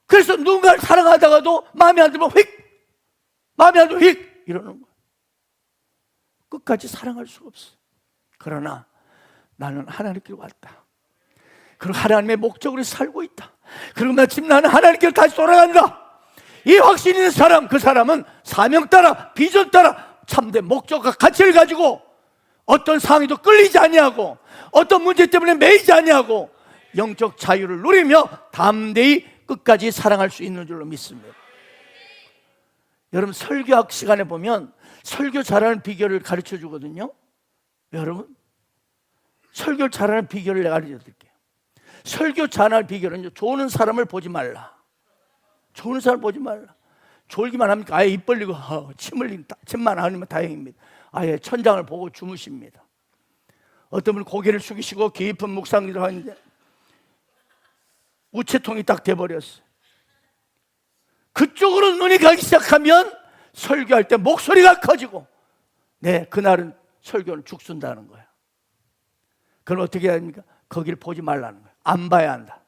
그래서 누군가를 사랑하다가도 마음에 안 들면 마음에 안 들면 이러는 거예요. 끝까지 사랑할 수가 없어. 그러나 나는 하나님께로 왔다. 그리고 하나님의 목적으로 살고 있다. 그리고 마침 나는 하나님께로 다시 돌아간다. 이 확신 있는 사람, 그 사람은 사명 따라 비전 따라 참된 목적과 가치를 가지고 어떤 상황에도 끌리지 아니하고 어떤 문제 때문에 매이지 아니하고 영적 자유를 누리며 담대히 끝까지 사랑할 수 있는 줄로 믿습니다. 여러분, 설교학 시간에 보면 설교 잘하는 비결을 가르쳐 주거든요. 여러분, 설교 잘하는 비결을 내가 가르쳐 드릴게요. 설교 잘하는 비결은 조는 사람을 보지 말라. 조는 사람을 보지 말라. 졸기만 합니까? 아예 입 벌리고 침만 안 흘리면 다행입니다. 아예 천장을 보고 주무십니다. 어떤 분은 고개를 숙이시고 깊은 묵상을 하는데 우체통이 딱 돼버렸어요. 그쪽으로 눈이 가기 시작하면 설교할 때 목소리가 커지고 그날은 설교는 죽순다는 거야. 그럼 어떻게 해야 합니까? 거기를 보지 말라는 거야. 안 봐야 한다.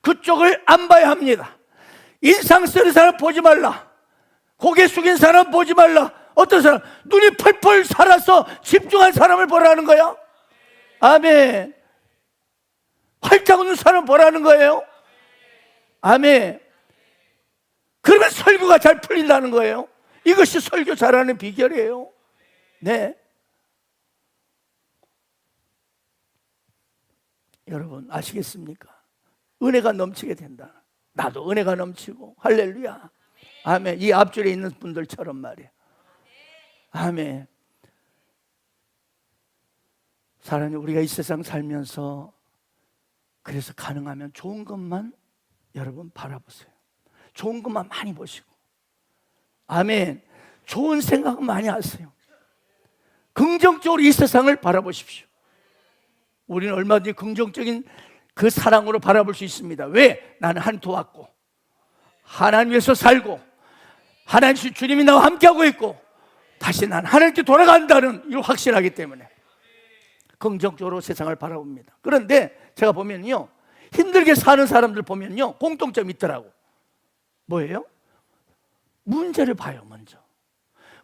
그쪽을 안 봐야 합니다. 인상 쓰는 사람 보지 말라. 고개 숙인 사람 보지 말라. 어떤 사람? 눈이 펄펄 살아서 집중한 사람을 보라는 거야. 아멘. 활짝 웃는 사람 보라는 거예요. 아멘. 그러면 설교가 잘 풀린다는 거예요. 이것이 설교 잘하는 비결이에요. 네. 여러분 아시겠습니까? 은혜가 넘치게 된다. 나도 은혜가 넘치고 할렐루야. 아멘. 이 앞줄에 있는 분들처럼 말이야. 아멘. 사랑하는 우리가 이 세상 살면서 그래서 가능하면 좋은 것만 여러분 바라보세요. 좋은 것만 많이 보시고, 아멘. 좋은 생각 많이 하세요. 긍정적으로 이 세상을 바라보십시오. 우리는 얼마든지 긍정적인 그 사랑으로 바라볼 수 있습니다. 왜? 나는 한 도왔고, 하나님 위해서 살고, 하나님 주님이 나와 함께하고 있고, 다시 난 하나님께 돌아간다는 이 확신하기 때문에 긍정적으로 세상을 바라봅니다. 그런데 제가 보면요, 힘들게 사는 사람들 보면요, 공통점이 있더라고. 뭐예요? 문제를 봐요. 먼저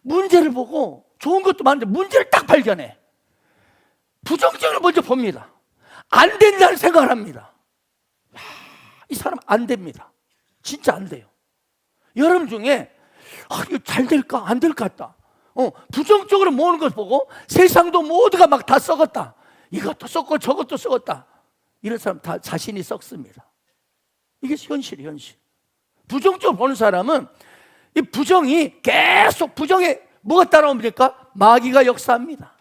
문제를 보고, 좋은 것도 많은데 문제를 딱 발견해. 부정적으로 먼저 봅니다. 안 된다는 생각을 합니다. 이 사람 안 됩니다. 진짜 안 돼요. 여러분 중에 이거 잘 될까 안 될 것 같다, 부정적으로 모으는 것 보고 세상도 모두가 막 다 썩었다, 이것도 썩고 저것도 썩었다, 이런 사람 다 자신이 썩습니다. 이게 현실이에요. 현실. 부정적으로 보는 사람은 이 부정이 계속, 부정에 뭐가 따라옵니까? 마귀가 역사합니다.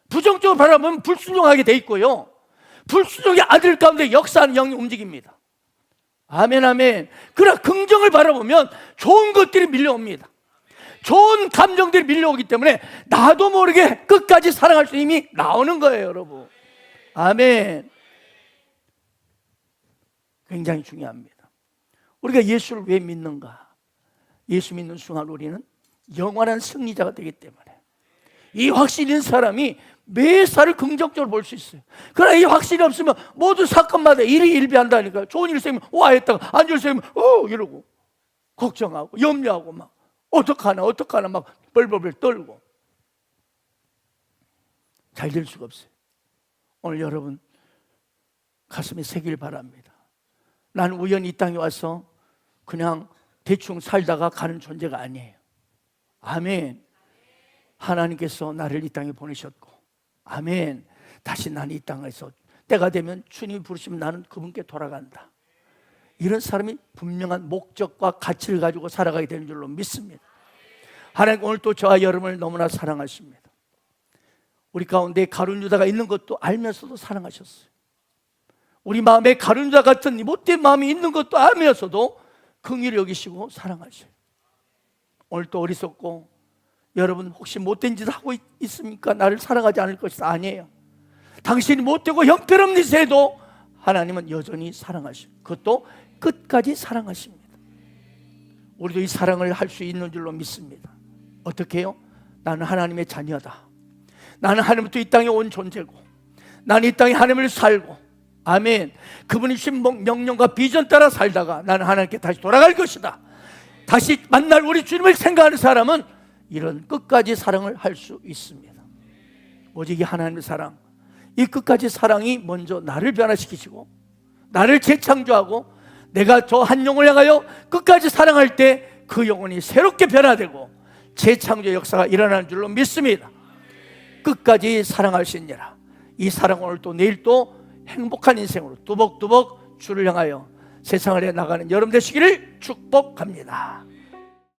부정적으로 바라보면 불순종하게 돼 있고요, 불순종의 아들 가운데 역사하는 영이 움직입니다. 아멘, 아멘. 그러나 긍정을 바라보면 좋은 것들이 밀려옵니다. 좋은 감정들이 밀려오기 때문에 나도 모르게 끝까지 사랑할 수 힘이 나오는 거예요, 여러분. 아멘. 굉장히 중요합니다. 우리가 예수를 왜 믿는가? 예수 믿는 순간 우리는 영원한 승리자가 되기 때문에, 이 확신이 있는 사람이 매사를 긍정적으로 볼 수 있어요. 그러나 이 확신이 없으면 모든 사건마다 일희일비한다니까요. 좋은 일 생기면 와 했다가, 안 좋은 일 생기면 이러고 걱정하고 염려하고 막 어떡하나 막 벌벌벌 떨고 잘 될 수가 없어요. 오늘 여러분 가슴에 새길 바랍니다. 나는 우연히 이 땅에 와서 그냥 대충 살다가 가는 존재가 아니에요. 아멘. 하나님께서 나를 이 땅에 보내셨고, 아멘, 다시 나는 이 땅에서 때가 되면 주님이 부르시면 나는 그분께 돌아간다. 이런 사람이 분명한 목적과 가치를 가지고 살아가게 되는 줄로 믿습니다. 하나님 오늘 또 저와 여러분을 너무나 사랑하십니다. 우리 가운데 가룟 유다가 있는 것도 알면서도 사랑하셨어요. 우리 마음에 가룟 유다 같은 못된 마음이 있는 것도 알면서도 긍휼히 여기시고 사랑하셔요. 오늘 또 어리석고, 여러분 혹시 못된 짓 하고 있습니까? 나를 사랑하지 않을 것이다. 아니에요. 당신이 못되고 형편없는 짓 해도 하나님은 여전히 사랑하시고, 그것도 끝까지 사랑하십니다. 우리도 이 사랑을 할 수 있는 줄로 믿습니다. 어떻게 해요? 나는 하나님의 자녀다. 나는 하나님부터 이 땅에 온 존재고, 나는 이 땅에 하나님을 살고, 아멘, 그분이 주신 명령과 비전 따라 살다가 나는 하나님께 다시 돌아갈 것이다. 다시 만날 우리 주님을 생각하는 사람은 이런 끝까지 사랑을 할 수 있습니다. 오직 이 하나님의 사랑, 이 끝까지 사랑이 먼저 나를 변화시키시고 나를 재창조하고, 내가 저 한 영혼을 향하여 끝까지 사랑할 때 그 영혼이 새롭게 변화되고 재창조 역사가 일어나는 줄로 믿습니다. 끝까지 사랑하시니라. 이 사랑 오늘 또 내일 또 행복한 인생으로 뚜벅뚜벅 주를 향하여 세상을 해 나가는 여러분 되시기를 축복합니다.